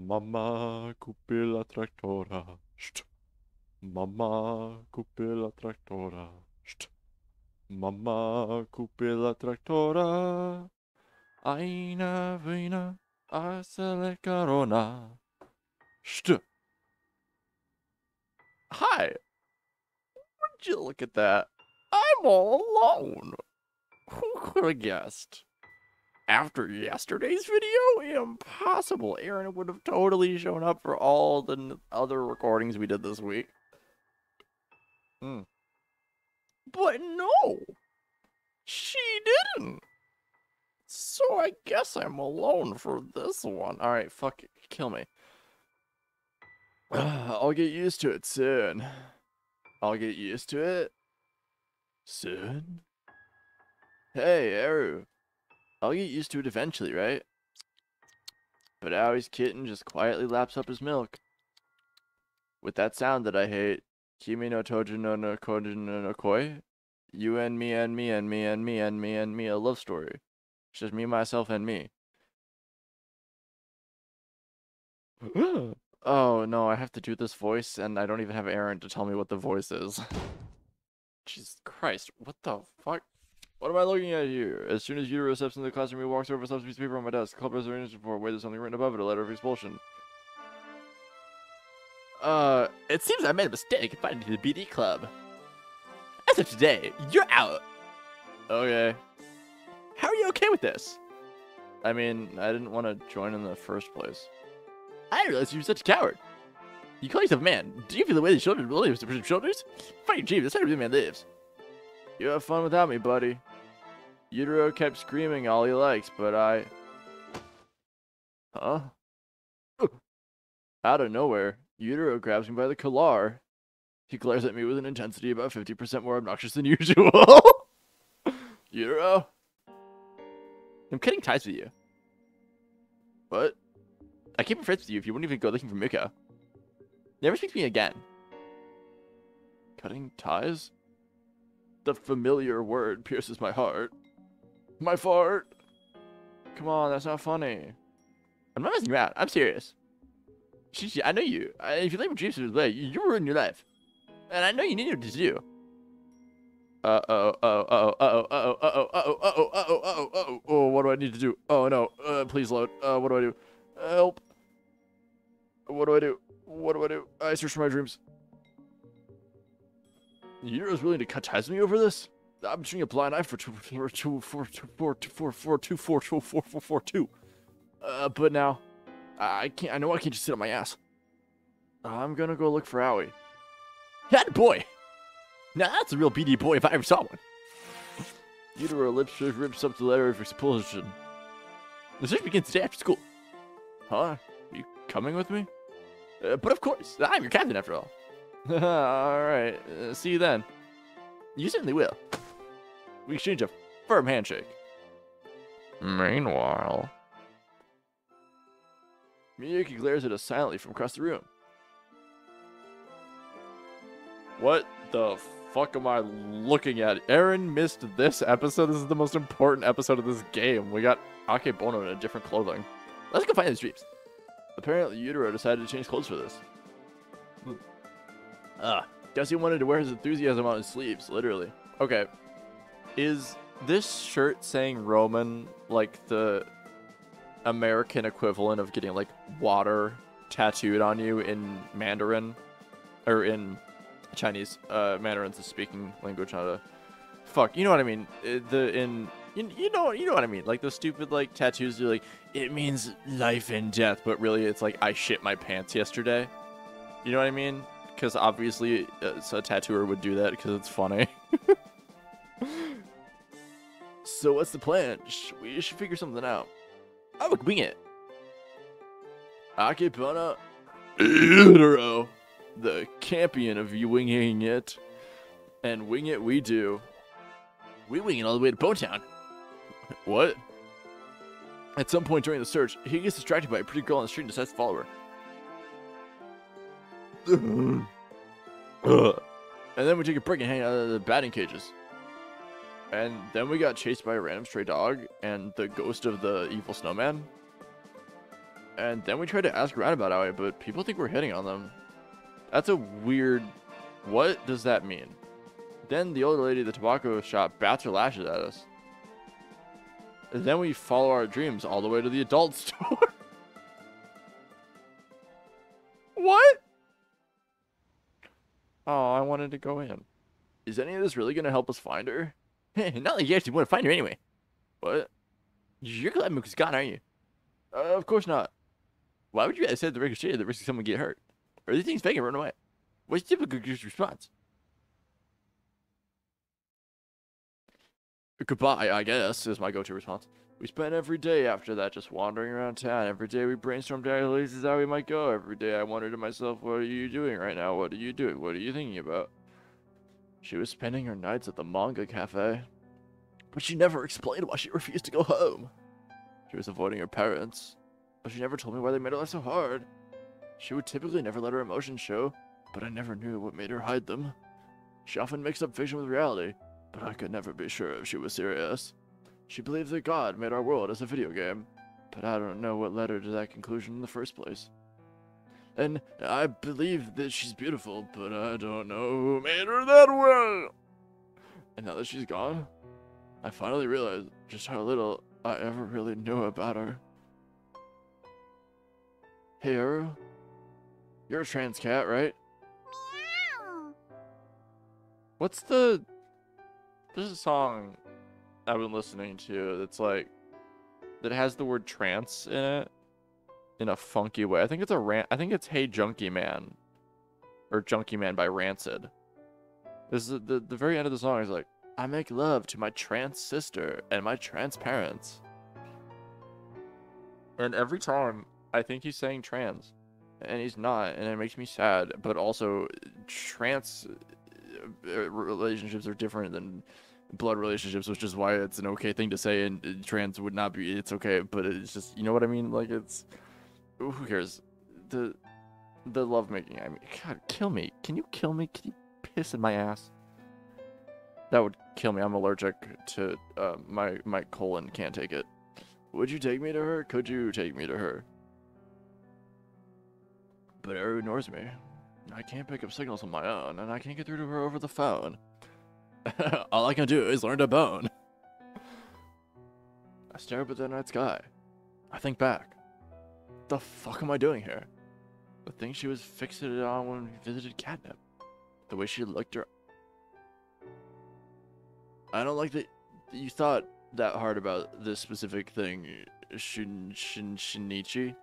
Mama, kupi la traktora. Szt. Mama, kupi la traktora. Szt. Mama, kupi la traktora. Eine wina, asele carona. Szt. Hi. Would you look at that? I'm all alone. Who could have guessed? After yesterday's video? Impossible. Erin would have totally shown up for all the other recordings we did this week. But no! She didn't! So I guess I'm alone for this one. Alright, fuck it. Kill me. I'll get used to it soon. I'll get used to it soon? Hey, Eru. I'll get used to it eventually, right? But Owie's kitten just quietly laps up his milk. With that sound that I hate. Kimi no toju no no koju no no koi. You and me and me and me and me and me and me, a love story. It's just me, myself, and me. Oh no, I have to do this voice and I don't even have Erin to tell me what the voice is. Jesus Christ, what the fuck? What am I looking at here? As soon as Yutaro steps into the classroom, he walks over and slaps a piece of paper on my desk. Club reservation report. Wait, there's something written above it. A letter of expulsion. It seems I made a mistake in finding the BD club. As of today, you're out. Okay. How are you okay with this? I mean, I didn't want to join in the first place. I didn't realize you were such a coward. You call yourself a man. Do you feel the way the children live to push shoulders? Fight your dream. That's how every man lives. You have fun without me, buddy. Yutaro kept screaming all he likes, but I... Huh? Out of nowhere, Yutaro grabs me by the collar. He glares at me with an intensity about 50% more obnoxious than usual. Yutaro? I'm cutting ties with you. What? I can't be friends with you if you wouldn't even go looking for Mika. Never speak to me again. Cutting ties? The familiar word pierces my heart. My fart. Come on, that's not funny. I'm not messing around. I'm serious. I know you. If you let me dreams this way, you ruin your life. And I know you need to do. What do I need to do? Oh no. Please load. What do I do? Help. What do I do? What do I do? I search for my dreams. Yutaro's willing to cut ties with me over this? I'm shooting a blind eye for 242. But now, I can't. I know I can't just sit on my ass. I'm gonna go look for Owie. That boy. Now that's a real BD boy if I ever saw one. Yutaro rips up the letter of expulsion. The search begins today after school. Huh? Are you coming with me? But of course, I'm your captain after all. Alright, see you then. You certainly will. We exchange a firm handshake. Meanwhile... Miyuki glares at us silently from across the room. What the fuck am I looking at? Erin missed this episode. This is the most important episode of this game. We got Akebono in a different clothing. Let's go find his dreams. Apparently, Yutaro decided to change clothes for this. Guess he wanted to wear his enthusiasm on his sleeves, literally. Okay. Is this shirt saying Roman like the American equivalent of getting like water tattooed on you in Mandarin? Or in Chinese. Mandarin's the speaking language, not a... Fuck, you know what I mean. You know what I mean. Like those stupid like tattoos are like, it means life and death, but really it's like I shit my pants yesterday. You know what I mean? Because obviously a tattooer would do that because it's funny. So what's the plan? We should figure something out. I would wing it. Akebana Yutaro, the champion of winging it. And wing it we do. We wing it all the way to Bone Town. What? At some point during the search, he gets distracted by a pretty girl on the street and decides to follow her. And then we take a break and hang out of the batting cages. And then we got chased by a random stray dog and the ghost of the evil snowman. And then we tried to ask around about Aoi, but people think we're hitting on them. That's a weird... What does that mean? Then the older lady at the tobacco shop bats her lashes at us. And then we follow our dreams all the way to the adult store. What? Oh, I wanted to go in. Is any of this really going to help us find her? Not like you actually want to find her anyway. What? You're glad Mook's gone, aren't you? Of course not. Why would you guys say the ricochet at the risk of someone get hurt? Or do you think fake and run away? What's your typical goose response? Goodbye, I guess, is my go-to response. We spent every day after that just wandering around town. Every day we brainstormed places how we might go. Every day I wondered to myself, what are you doing right now? What are you doing? What are you thinking about? She was spending her nights at the manga cafe. But she never explained why she refused to go home. She was avoiding her parents. But she never told me why they made her life so hard. She would typically never let her emotions show, but I never knew what made her hide them. She often mixed up fiction with reality, but I could never be sure if she was serious. She believed that God made our world as a video game, but I don't know what led her to that conclusion in the first place. And I believe that she's beautiful, but I don't know who made her that way. And now that she's gone, I finally realized just how little I ever really knew about her. Hey, Erin, you're a trans cat, right? Meow. What's the... There's a song I've been listening to that's like... that has the word trance in it. In a funky way. I think it's I think it's Hey Junkie Man. Or Junkie Man by Rancid. This is the very end of the song is like, I make love to my trans sister and my trans parents. And every time I think he's saying trans. And he's not, and it makes me sad. But also, trans relationships are different than blood relationships, which is why it's an okay thing to say, and trans would not be, it's okay, but it's just, you know what I mean? Like, it's, who cares? The lovemaking, I mean, God, kill me. Can you kill me? Can you piss in my ass? That would kill me. I'm allergic to, my colon can't take it. Would you take me to her? Could you take me to her? But Erin ignores me. I can't pick up signals on my own, and I can't get through to her over the phone. All I can do is learn to bone. I stare up at the night sky. I think back. The fuck am I doing here? The thing she was fixated on when we visited Catnip. The way she looked her... I don't like that you thought that hard about this specific thing, Shinichi.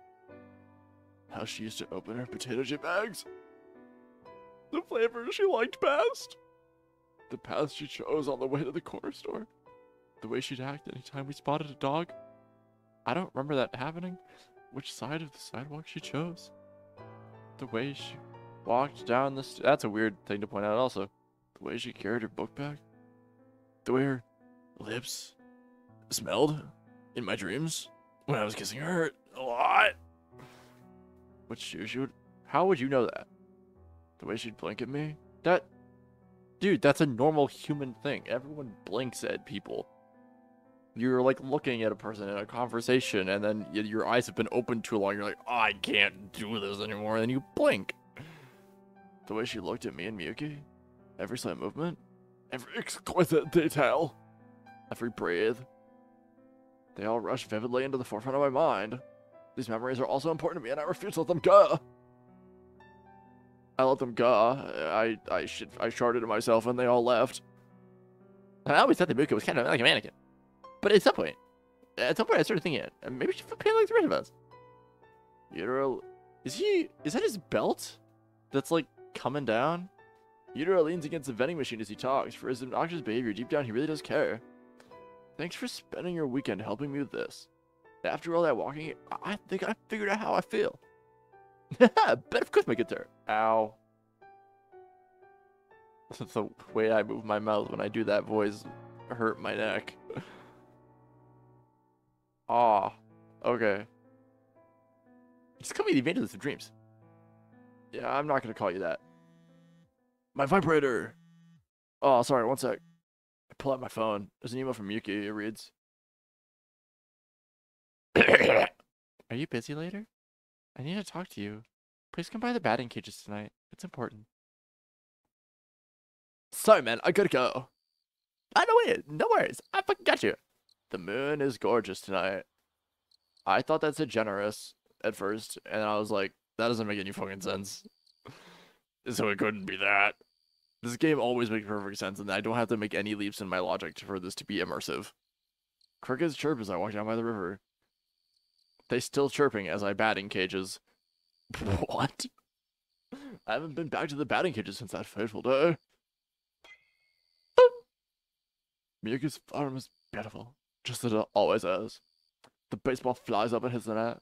How she used to open her potato chip bags. The flavor she liked best. The path she chose on the way to the corner store. The way she'd act anytime we spotted a dog. I don't remember that happening. Which side of the sidewalk she chose. The way she walked down the that's a weird thing to point out also. The way she carried her book bag. The way her lips smelled in my dreams when I was kissing her a lot. What shoes she would... How would you know that? The way she'd blink at me? That... Dude, that's a normal human thing. Everyone blinks at people. You're like looking at a person in a conversation and then your eyes have been open too long. You're like, oh, I can't do this anymore. And then you blink. The way she looked at me and Miyuki. Every slight movement. Every exquisite detail. Every breathe. They all rush vividly into the forefront of my mind. These memories are also important to me and I refuse to let them go. I let them go. I sharded to myself and they all left. I always thought that Miyuki was kind of like a mannequin. But at some point I started thinking, maybe she felt pain like the rest of us. Yutaro, is that his belt? That's like coming down? Yutaro leans against the vending machine as he talks. For his obnoxious behavior, deep down he really does care. Thanks for spending your weekend helping me with this. After all that walking, I think I figured out how I feel. Bet of course my guitar. Ow. The way I move my mouth when I do that voice hurt my neck. Aw. Okay. Just call me the evangelist of dreams. Yeah, I'm not gonna call you that. My vibrator! Oh, sorry, one sec. I pull out my phone. There's an email from Yuki. It reads... Are you busy later? I need to talk to you. Please come by the batting cages tonight. It's important. Sorry, man. I gotta go. I know it. No worries. I fucking got you. The moon is gorgeous tonight. I thought that said generous at first, and I was like, that doesn't make any fucking sense. So it couldn't be that. This game always makes perfect sense, and I don't have to make any leaps in my logic for this to be immersive. Crickets chirp as I walk down by the river. They still chirping as I batting cages. What? I haven't been back to the batting cages since that fateful day. Miyuki's farm is beautiful, just as it always is. The baseball flies up and hits the net.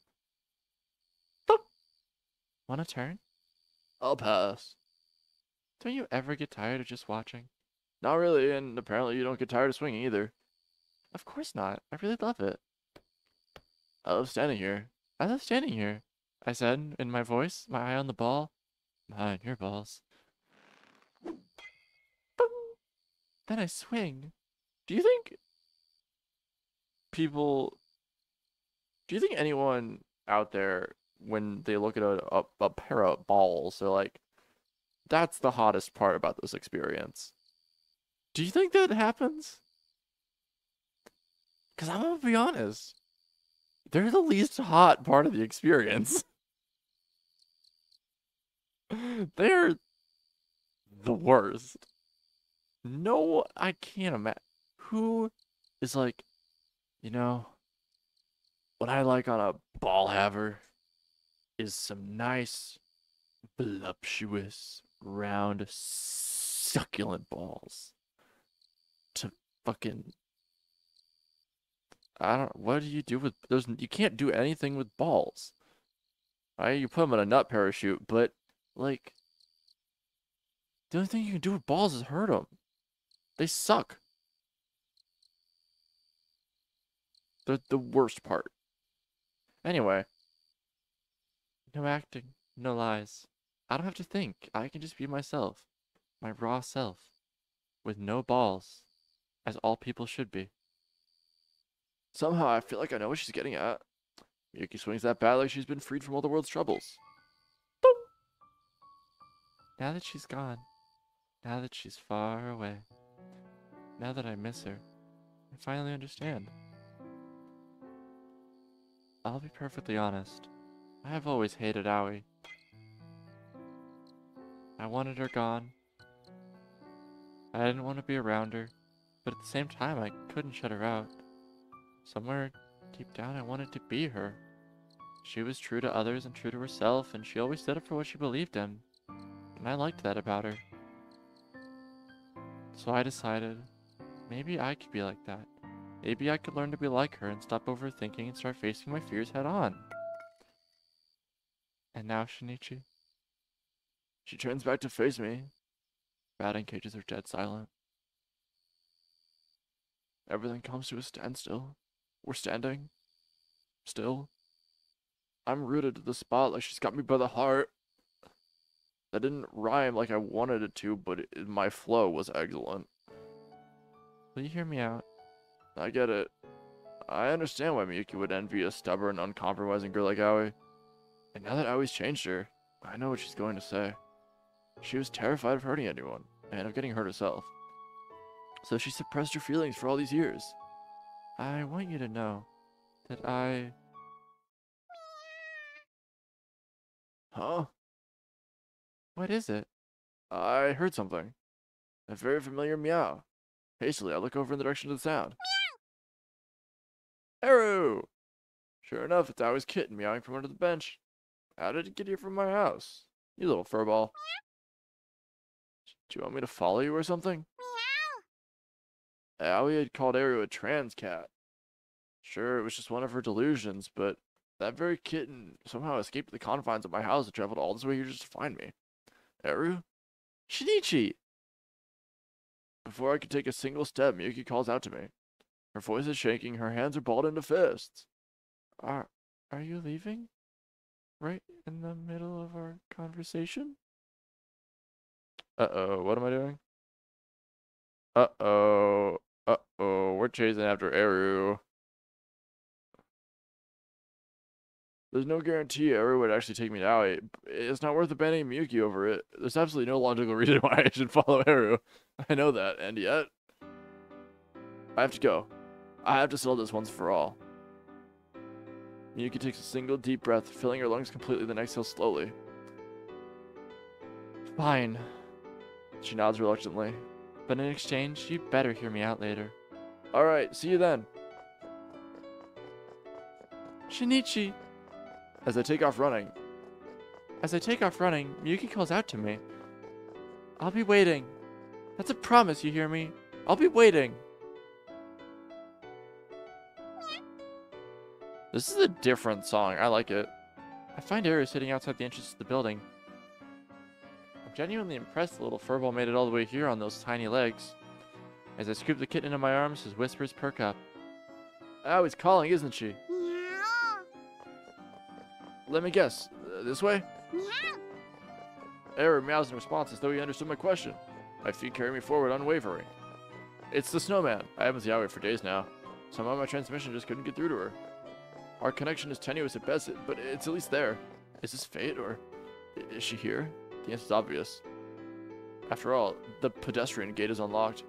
Want a turn? I'll pass. Don't you ever get tired of just watching? Not really, and apparently you don't get tired of swinging either. Of course not. I really love it. I love standing here. I love standing here, I said in my voice, my eye on the ball. Mine, your balls. Boom. Then I swing. Do you think people... Do you think anyone out there, when they look at a pair of balls, they're like, that's the hottest part about this experience? Do you think that happens? Because I'm going to be honest. They're the least hot part of the experience. They're the worst. No, I can't imagine. Who is like, you know, what I like on a ball haver is some nice, voluptuous, round, succulent balls. To fucking... I don't... What do you do with... You can't do anything with balls. Right? You put them in a nut parachute, but, like... The only thing you can do with balls is hurt them. They suck. They're the worst part. Anyway. No acting. No lies. I don't have to think. I can just be myself. My raw self. With no balls. As all people should be. Somehow I feel like I know what she's getting at. Miyuki swings that bat like she's been freed from all the world's troubles. Boom! Now that she's gone. Now that she's far away. Now that I miss her. I finally understand. I'll be perfectly honest. I have always hated Aoi. I wanted her gone. I didn't want to be around her, but at the same time I couldn't shut her out. Somewhere deep down I wanted to be her. She was true to others and true to herself, and she always stood up for what she believed in. And I liked that about her. So I decided, maybe I could be like that. Maybe I could learn to be like her and stop overthinking and start facing my fears head on. And now, Shinichi. She turns back to face me. Batting cages are dead silent. Everything comes to a standstill. We're standing. Still. I'm rooted to the spot like she's got me by the heart. That didn't rhyme like I wanted it to, but my flow was excellent. Will you hear me out? I get it. I understand why Miyuki would envy a stubborn, uncompromising girl like Aoi. And now that Aoi's changed her, I know what she's going to say. She was terrified of hurting anyone, and of getting hurt herself. So she suppressed her feelings for all these years. I want you to know that I... Huh? What is it? I heard something. A very familiar meow. Hastily, I look over in the direction of the sound. Eru! Sure enough, it's Aoi's kitten meowing from under the bench. How did it get here from my house? You little furball. Do you want me to follow you or something? Aoi had called Eru a trans cat. Sure, it was just one of her delusions, but that very kitten somehow escaped the confines of my house and traveled all this way here just to find me. Eru? Shinichi! Before I could take a single step, Miyuki calls out to me. Her voice is shaking, her hands are balled into fists. Are you leaving? Right in the middle of our conversation? Uh-oh, what am I doing? Uh-oh. Uh-oh, we're chasing after Eru. There's no guarantee Erin would actually take me to Aoi. It's not worth abandoning Miyuki over it. There's absolutely no logical reason why I should follow Eru. I know that, and yet... I have to go. I have to settle this once for all. Miyuki takes a single deep breath, filling her lungs completely, then exhales slowly. Fine. She nods reluctantly. But in exchange, you'd better hear me out later. Alright, see you then. Shinichi! As I take off running, Miyuki calls out to me. I'll be waiting. That's a promise, you hear me? I'll be waiting. This is a different song. I like it. I find Eru sitting outside the entrance to the building. I'm genuinely impressed the little furball made it all the way here on those tiny legs. As I scoop the kitten into my arms, his whispers perk up. Oh, he's calling, isn't she? Meow. Let me guess. This way? Meow. Eru meows in response as though he understood my question. My feet carry me forward unwavering. It's the snowman. I haven't seen Aoi for days now. Somehow my transmission just couldn't get through to her. Our connection is tenuous at best, but it's at least there. Is this fate, or is she here? The answer's obvious. After all, the pedestrian gate is unlocked.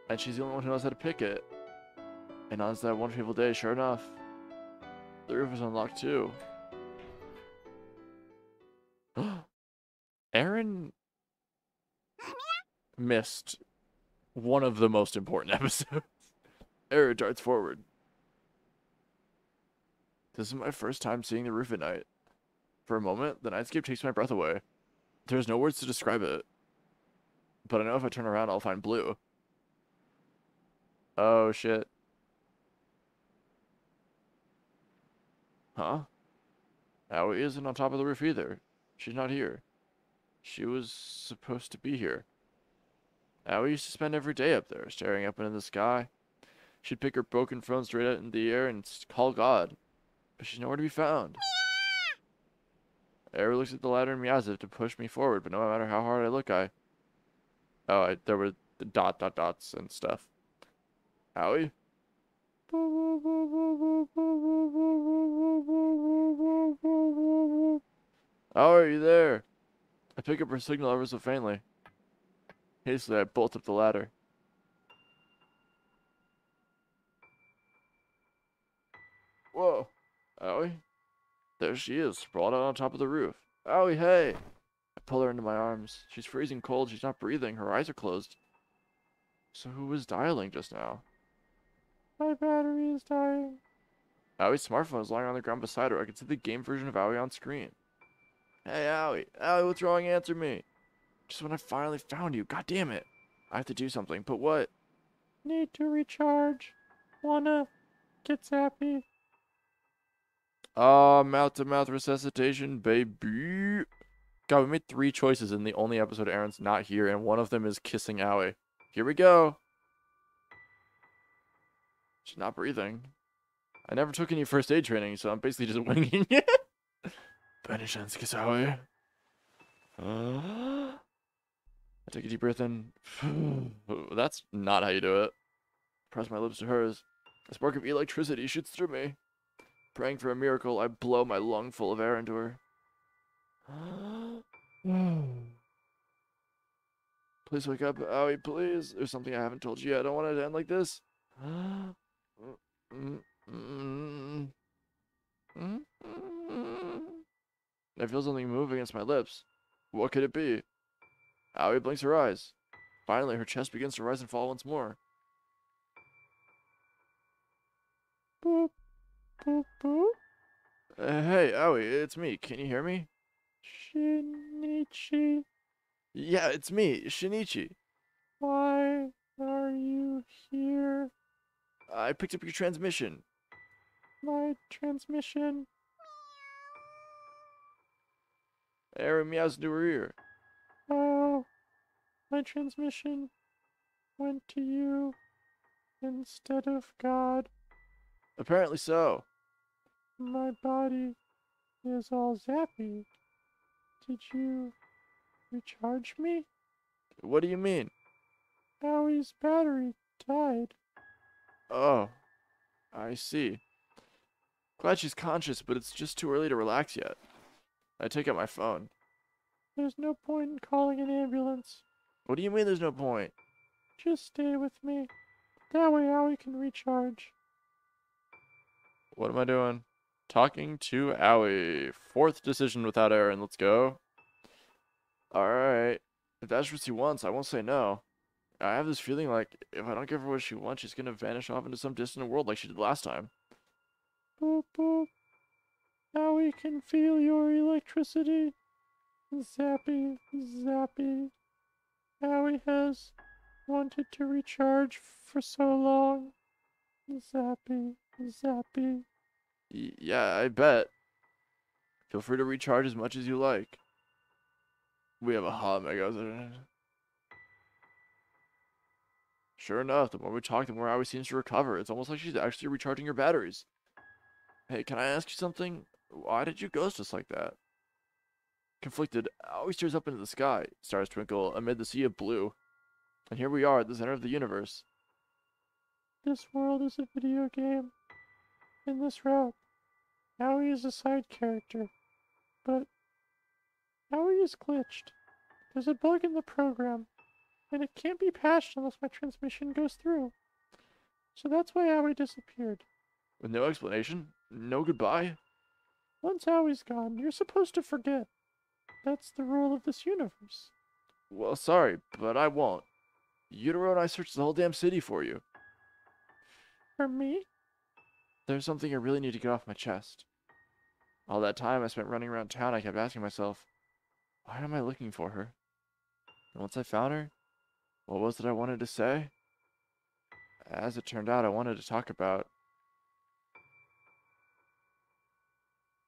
And she's the only one who knows how to pick it. And on that one fateful day, sure enough, the roof is unlocked too. Erin missed one of the most important episodes. Erin darts forward. This is my first time seeing the roof at night. For a moment, the nightscape takes my breath away. There's no words to describe it. But I know if I turn around, I'll find blue. Oh, shit. Huh? Aoi isn't on top of the roof either. She's not here. She was supposed to be here. Aoi used to spend every day up there, staring up into the sky. She'd pick her broken phone straight out in the air and call God. But she's nowhere to be found. Eru looks at the ladder and meows it to push me forward, but no matter how hard I look, there were the dots and stuff. Aoi? How are you there? I pick up her signal ever so faintly. Hastily, I bolt up the ladder. Whoa. Aoi? There she is, sprawled out on top of the roof. Aoi, hey! I pull her into my arms. She's freezing cold, she's not breathing, her eyes are closed. So who was dialing just now? My battery is dying. Aoi's smartphone is lying on the ground beside her. I can see the game version of Aoi on screen. Hey, Aoi. Aoi, what's wrong? Answer me. Just when I finally found you. God damn it. I have to do something, but what? Need to recharge. Wanna get zappy. Mouth-to-mouth resuscitation, baby. God, we made 3 choices in the only episode Erin's not here, and one of them is kissing Aoi. Here we go. She's not breathing. I never took any first aid training, so I'm basically just winging it. By any chance, kiss Aoi? I take a deep breath in. That's not how you do it. Press my lips to hers. A spark of electricity shoots through me. Praying for a miracle, I blow my lung full of air into her. Please wake up, Aoi, please. There's something I haven't told you yet. I don't want it to end like this. I feel something move against my lips. What could it be? Aoi blinks her eyes. Finally, her chest begins to rise and fall once more. Boop, boop, boop. Hey, Aoi, it's me. Can you hear me? Shinichi. Yeah, it's me, Shinichi. Why are you here? I picked up your transmission. My transmission? Erin meows into her ear. Oh, my transmission went to you instead of God. Apparently so. My body is all zappy. Did you recharge me? What do you mean? Aoi's battery died. Oh, I see. Glad she's conscious, but it's just too early to relax yet. I take out my phone. There's no point in calling an ambulance. What do you mean there's no point? Just stay with me. That way Aoi can recharge. What am I doing? Talking to Aoi. Fourth decision without Erin. Let's go. Alright. If that's what she wants, I won't say no. I have this feeling like if I don't give her what she wants, she's gonna vanish off into some distant world like she did last time. Boop boop. Aoi can feel your electricity. Zappy, zappy. Aoi has wanted to recharge for so long. Zappy, zappy. Yeah, I bet. Feel free to recharge as much as you like. We have a hot mega. Sure enough, the more we talk, the more Aoi seems to recover. It's almost like she's actually recharging her batteries. Hey, can I ask you something? Why did you ghost us like that? Conflicted, Aoi stares up into the sky. Stars twinkle amid the sea of blue. And here we are at the center of the universe. This world is a video game. In this route, Aoi is a side character. But Aoi is glitched. There's a bug in the program, and it can't be patched unless my transmission goes through. So that's why Aoi disappeared. With no explanation? No goodbye? Once Aoi's gone, you're supposed to forget. That's the rule of this universe. Well, sorry, but I won't. Utero and I searched the whole damn city for you. For me? There's something I really need to get off my chest. All that time I spent running around town, I kept asking myself, why am I looking for her? And once I found her, what was it I wanted to say? As it turned out, I wanted to talk about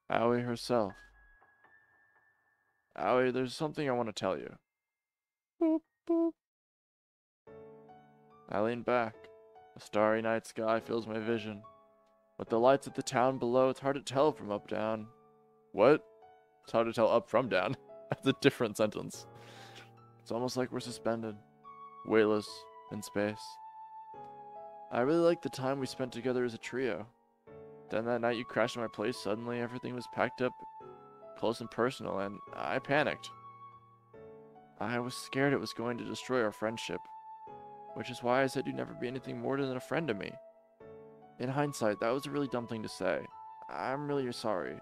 Aoi herself. Aoi, there's something I want to tell you. Boop, boop. I lean back. A starry night sky fills my vision. With the lights of the town below, it's hard to tell from up down. What? It's hard to tell up from down. That's a different sentence. It's almost like we're suspended, weightless, in space. I really liked the time we spent together as a trio. Then that night you crashed at my place, suddenly everything was packed up, close and personal, and I panicked. I was scared it was going to destroy our friendship, which is why I said you'd never be anything more than a friend to me. In hindsight, that was a really dumb thing to say. I'm really sorry.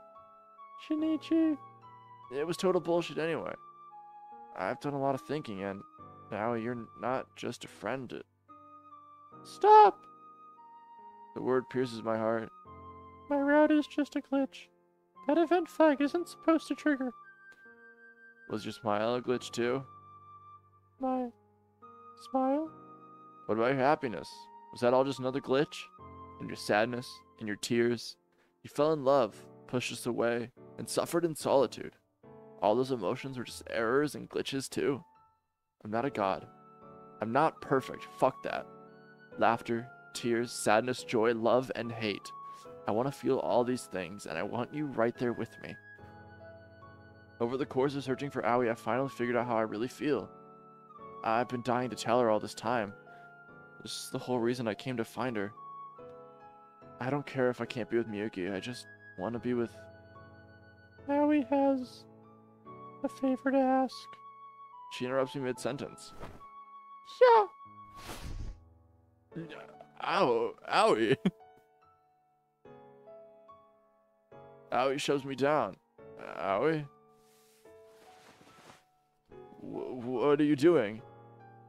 Shinichi. It was total bullshit anyway. I've done a lot of thinking, and now you're not just a friend. Stop! The word pierces my heart. My route is just a glitch. That event flag isn't supposed to trigger. Was your smile a glitch too? My smile? What about your happiness? Was that all just another glitch? And your sadness, and your tears? You fell in love, pushed us away, and suffered in solitude. All those emotions were just errors and glitches too. I'm not a god. I'm not perfect. Fuck that. Laughter, tears, sadness, joy, love, and hate. I want to feel all these things, and I want you right there with me. Over the course of searching for Aoi, I finally figured out how I really feel. I've been dying to tell her all this time. This is the whole reason I came to find her. I don't care if I can't be with Miyuki, I just want to be with... Aoi has a favor to ask. She interrupts me mid-sentence. Yeah. Ow, Aoi. Aoi shoves me down. Aoi? What are you doing?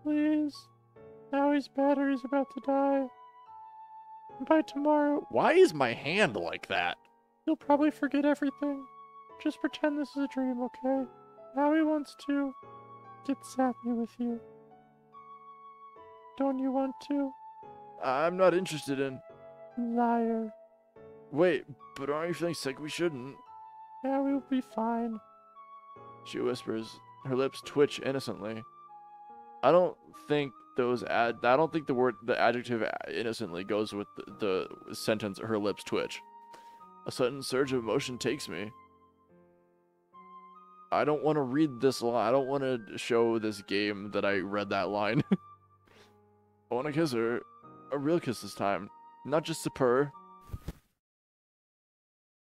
Please. Aoi's battery's about to die. And by tomorrow, Why is my hand like that? you'll probably forget everything. Just pretend this is a dream, okay? Aoi wants to get sappy with you. Don't you want to? I'm not interested in... Liar. Wait, but aren't you feeling sick? We shouldn't. Aoi will be fine. She whispers. Her lips twitch innocently. I don't think the adjective innocently goes with the sentence her lips twitch. A sudden surge of emotion takes me. I don't want to read this line. I don't want to show this game that I read that line. I want to kiss her. A real kiss this time. Not just a purr.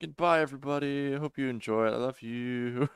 Goodbye, everybody. I hope you enjoy it. I love you.